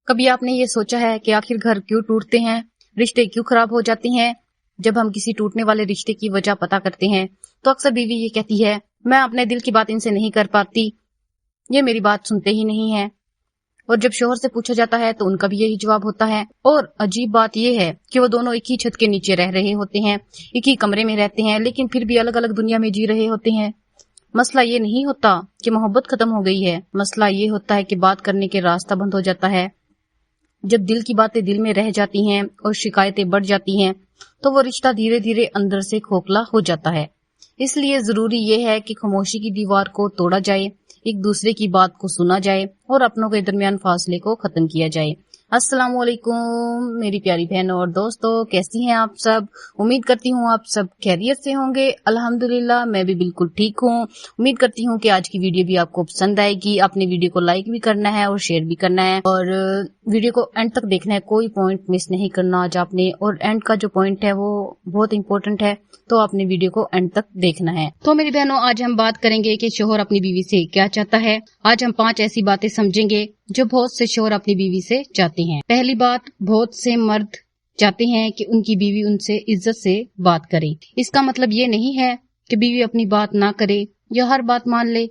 کبھی آپ نے یہ سوچا ہے کہ آخر گھر کیوں ٹوٹتے ہیں، رشتے کیوں خراب ہو جاتے ہیں؟ جب ہم کسی ٹوٹنے والے رشتے کی وجہ پتا کرتے ہیں تو اکثر بیوی یہ کہتی ہے، میں اپنے دل کی بات ان سے نہیں کر پاتی، یہ میری بات سنتے ہی نہیں ہے۔ اور جب شوہر سے پوچھا جاتا ہے تو ان کا بھی یہی جواب ہوتا ہے۔ اور عجیب بات یہ ہے کہ وہ دونوں ایک ہی چھت کے نیچے رہ رہے ہوتے ہیں، ایک ہی کمرے میں رہتے ہیں، لیکن پھر بھی الگ الگ دنیا میں جی رہے ہوتے ہیں۔ مسئلہ یہ نہیں ہوتا کہ محبت ختم ہو گئی ہے، مسئلہ یہ ہوتا ہے کہ بات کرنے کے راستہ بند ہو جاتا ہے۔ جب دل کی باتیں دل میں رہ جاتی ہیں اور شکایتیں بڑھ جاتی ہیں تو وہ رشتہ دھیرے دھیرے اندر سے کھوکھلا ہو جاتا ہے۔ اس لیے ضروری یہ ہے کہ خاموشی کی دیوار کو توڑا جائے، ایک دوسرے کی بات کو سنا جائے اور اپنوں کے درمیان فاصلے کو ختم کیا جائے۔ السلام علیکم میری پیاری بہنوں اور دوستو، کیسی ہیں آپ سب؟ امید کرتی ہوں آپ سب خیریت سے ہوں گے۔ الحمدللہ میں بھی بالکل ٹھیک ہوں۔ امید کرتی ہوں کہ آج کی ویڈیو بھی آپ کو پسند آئے گی۔ آپ نے ویڈیو کو لائک بھی کرنا ہے اور شیئر بھی کرنا ہے اور ویڈیو کو اینڈ تک دیکھنا ہے، کوئی پوائنٹ مس نہیں کرنا آج آپ نے۔ اور اینڈ کا جو پوائنٹ ہے وہ بہت امپورٹنٹ ہے، تو آپ نے ویڈیو کو اینڈ تک دیکھنا ہے۔ تو میری بہنوں، آج ہم بات کریں گے کہ شوہر اپنی بیوی سے کیا چاہتا ہے۔ آج ہم 5 ایسی باتیں سمجھیں گے جو بہت سے شوہر اپنی بیوی سے چاہتے ہیں۔ پہلی بات، بہت سے مرد چاہتے ہیں کہ ان کی بیوی ان سے عزت سے بات کرے۔ اس کا مطلب یہ نہیں ہے کہ بیوی اپنی بات نہ کرے یا ہر بات مان لے۔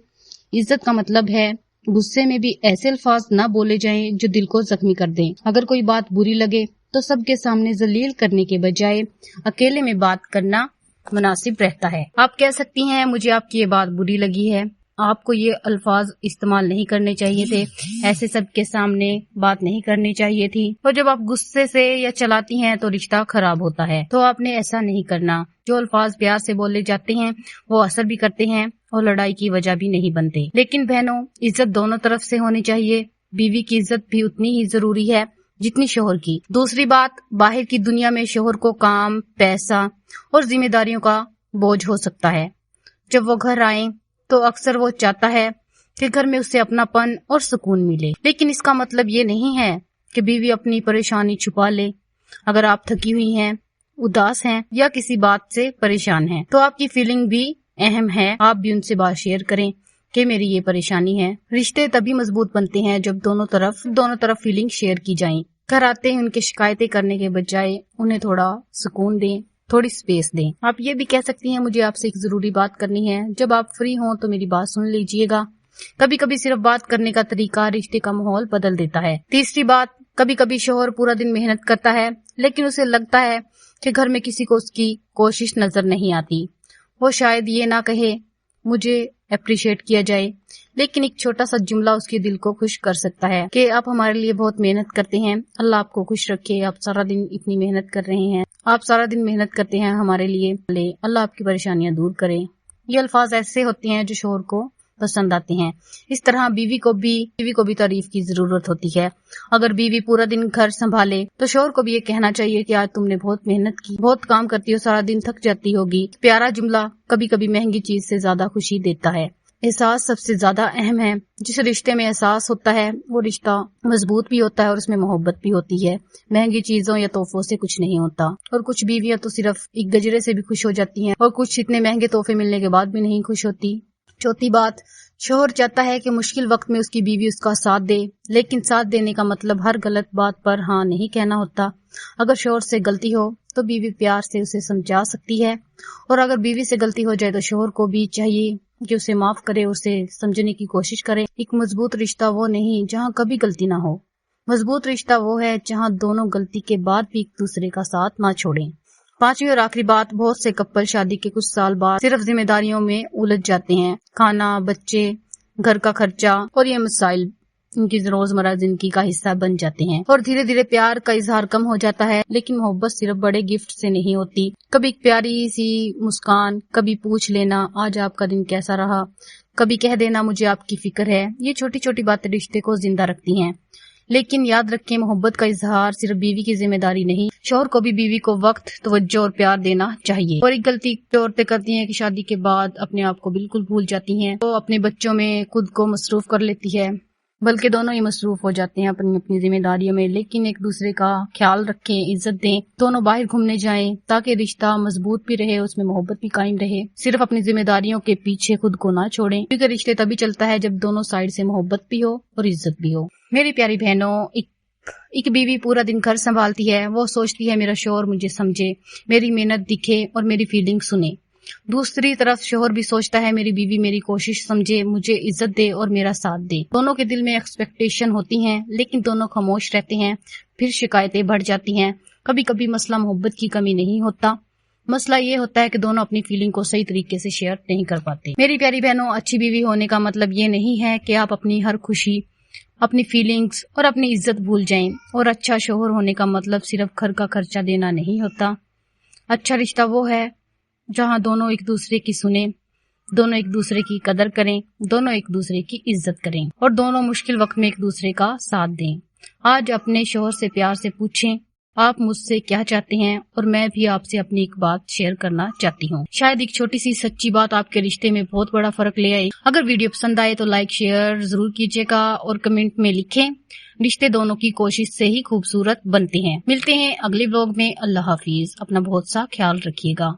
عزت کا مطلب ہے غصے میں بھی ایسے الفاظ نہ بولے جائیں جو دل کو زخمی کر دیں۔ اگر کوئی بات بری لگے تو سب کے سامنے ذلیل کرنے کے بجائے اکیلے میں بات کرنا مناسب رہتا ہے۔ آپ کہہ سکتی ہیں، مجھے آپ کی یہ بات بری لگی ہے، آپ کو یہ الفاظ استعمال نہیں کرنے چاہیے تھے، ایسے سب کے سامنے بات نہیں کرنی چاہیے تھی۔ اور جب آپ غصے سے یا چلاتی ہیں تو رشتہ خراب ہوتا ہے، تو آپ نے ایسا نہیں کرنا۔ جو الفاظ پیار سے بولے جاتے ہیں وہ اثر بھی کرتے ہیں اور لڑائی کی وجہ بھی نہیں بنتے۔ لیکن بہنوں، عزت دونوں طرف سے ہونی چاہیے۔ بیوی کی عزت بھی اتنی ہی ضروری ہے جتنی شوہر کی۔ دوسری بات، باہر کی دنیا میں شوہر کو کام، پیسہ اور ذمہ داریوں کا بوجھ ہو سکتا ہے۔ جب وہ گھر آئیں تو اکثر وہ چاہتا ہے کہ گھر میں اسے اپنا پن اور سکون ملے، لیکن اس کا مطلب یہ نہیں ہے کہ بیوی اپنی پریشانی چھپا لے۔ اگر آپ تھکی ہوئی ہیں، اداس ہیں یا کسی بات سے پریشان ہیں تو آپ کی فیلنگ بھی اہم ہے، آپ بھی ان سے بات شیئر کریں کہ میری یہ پریشانی ہے۔ رشتے تبھی مضبوط بنتے ہیں جب دونوں طرف فیلنگ شیئر کی جائیں۔ گھر آتے ہیں ان کے شکایتیں کرنے کے بجائے انہیں تھوڑا سکون دیں، تھوڑی سپیس دیں۔ آپ یہ بھی کہہ سکتی ہیں، مجھے آپ سے ایک ضروری بات کرنی ہے، جب آپ فری ہوں تو میری بات سن لیجئے گا۔ کبھی کبھی صرف بات کرنے کا طریقہ رشتے کا ماحول بدل دیتا ہے۔ تیسری بات، کبھی کبھی شوہر پورا دن محنت کرتا ہے لیکن اسے لگتا ہے کہ گھر میں کسی کو اس کی کوشش نظر نہیں آتی۔ وہ شاید یہ نہ کہے مجھے اپریشیٹ کیا جائے، لیکن ایک چھوٹا سا جملہ اس کے دل کو خوش کر سکتا ہے کہ آپ ہمارے لیے بہت محنت کرتے ہیں، اللہ آپ کو خوش رکھے، آپ سارا دن اتنی محنت کر رہے ہیں، آپ سارا دن محنت کرتے ہیں ہمارے لیے، اللہ آپ کی پریشانیاں دور کرے۔ یہ الفاظ ایسے ہوتے ہیں جو شوہر کو پسند آتے ہیں۔ اس طرح بیوی کو بھی تعریف کی ضرورت ہوتی ہے۔ اگر بیوی پورا دن گھر سنبھالے تو شوہر کو بھی یہ کہنا چاہیے کہ آج تم نے بہت محنت کی، بہت کام کرتی ہو، سارا دن تھک جاتی ہوگی۔ پیارا جملہ کبھی کبھی مہنگی چیز سے زیادہ خوشی دیتا ہے۔ احساس سب سے زیادہ اہم ہے۔ جس رشتے میں احساس ہوتا ہے وہ رشتہ مضبوط بھی ہوتا ہے اور اس میں محبت بھی ہوتی ہے۔ مہنگی چیزوں یا تحفوں سے کچھ نہیں ہوتا۔ اور کچھ بیویاں تو صرف ایک گجرے سے بھی خوش ہو جاتی ہیں اور کچھ اتنے مہنگے تحفے ملنے کے بعد بھی نہیں خوش ہوتی۔ چوتھی بات، شوہر چاہتا ہے کہ مشکل وقت میں اس کی بیوی اس کا ساتھ دے، لیکن ساتھ دینے کا مطلب ہر غلط بات پر ہاں نہیں کہنا ہوتا۔ اگر شوہر سے غلطی ہو تو بیوی پیار سے اسے سمجھا سکتی ہے، اور اگر بیوی سے غلطی ہو جائے تو شوہر کو بھی چاہیے کہ اسے معاف کرے، اسے سمجھنے کی کوشش کرے۔ ایک مضبوط رشتہ وہ نہیں جہاں کبھی غلطی نہ ہو، مضبوط رشتہ وہ ہے جہاں دونوں غلطی کے بعد بھی ایک دوسرے کا ساتھ نہ چھوڑیں۔ پانچویں اور آخری بات، بہت سے کپل شادی کے کچھ سال بعد صرف ذمہ داریوں میں الجھ جاتے ہیں۔ کھانا، بچے، گھر کا خرچہ اور یہ مسائل ان کی روزمرہ زندگی کا حصہ بن جاتے ہیں، اور دھیرے دھیرے پیار کا اظہار کم ہو جاتا ہے۔ لیکن محبت صرف بڑے گفٹ سے نہیں ہوتی، کبھی ایک پیاری سی مسکان، کبھی پوچھ لینا آج آپ کا دن کیسا رہا، کبھی کہہ دینا مجھے آپ کی فکر ہے، یہ چھوٹی چھوٹی باتیں رشتے کو زندہ رکھتی ہیں۔ لیکن یاد رکھیں، محبت کا اظہار صرف بیوی کی ذمہ داری نہیں، شوہر کو بھی بیوی کو وقت، توجہ اور پیار دینا چاہیے۔ اور ایک غلطی جو عورتیں کرتی ہیں کہ شادی کے بعد اپنے آپ کو بالکل بھول جاتی ہیں، تو اپنے بچوں میں خود کو مصروف کر لیتی ہے، بلکہ دونوں ہی مصروف ہو جاتے ہیں اپنی اپنی ذمہ داریوں میں۔ لیکن ایک دوسرے کا خیال رکھیں، عزت دیں، دونوں باہر گھومنے جائیں تاکہ رشتہ مضبوط بھی رہے، اس میں محبت بھی قائم رہے۔ صرف اپنی ذمہ داریوں کے پیچھے خود کو نہ چھوڑیں، کیونکہ رشتے تبھی چلتا ہے جب دونوں سائڈ سے محبت بھی ہو اور عزت بھی ہو۔ میری پیاری بہنوں، ایک ایک بیوی پورا دن گھر سنبھالتی ہے، وہ سوچتی ہے میرا شوہر مجھے سمجھے، میری محنت دکھے اور میری فیلنگ سنے۔ دوسری طرف شوہر بھی سوچتا ہے میری بیوی میری کوشش سمجھے، مجھے عزت دے اور میرا ساتھ دے۔ دونوں کے دل میں ایکسپیکٹیشن ہوتی ہیں، لیکن دونوں خاموش رہتے ہیں، پھر شکایتیں بڑھ جاتی ہیں۔ کبھی کبھی مسئلہ محبت کی کمی نہیں ہوتا، مسئلہ یہ ہوتا ہے کہ دونوں اپنی فیلنگ کو صحیح طریقے سے شیئر نہیں کر پاتے۔ میری پیاری بہنوں، اچھی بیوی ہونے کا مطلب یہ نہیں ہے کہ آپ اپنی ہر خوشی، اپنی فیلنگز اور اپنی عزت بھول جائیں، اور اچھا شوہر ہونے کا مطلب صرف گھر کا خرچہ دینا نہیں ہوتا۔ اچھا رشتہ وہ ہے جہاں دونوں ایک دوسرے کی سنیں، دونوں ایک دوسرے کی قدر کریں، دونوں ایک دوسرے کی عزت کریں اور دونوں مشکل وقت میں ایک دوسرے کا ساتھ دیں۔ آج اپنے شوہر سے پیار سے پوچھیں آپ مجھ سے کیا چاہتے ہیں، اور میں بھی آپ سے اپنی ایک بات شیئر کرنا چاہتی ہوں۔ شاید ایک چھوٹی سی سچی بات آپ کے رشتے میں بہت بڑا فرق لے آئے۔ اگر ویڈیو پسند آئے تو لائک شیئر ضرور کیجیے گا اور کمنٹ میں لکھیں۔ رشتے دونوں کی کوشش سے ہی خوبصورت بنتے ہیں۔ ملتے ہیں اگلے ولاگ میں۔ اللہ حافظ۔ اپنا بہت سا خیال رکھیے گا۔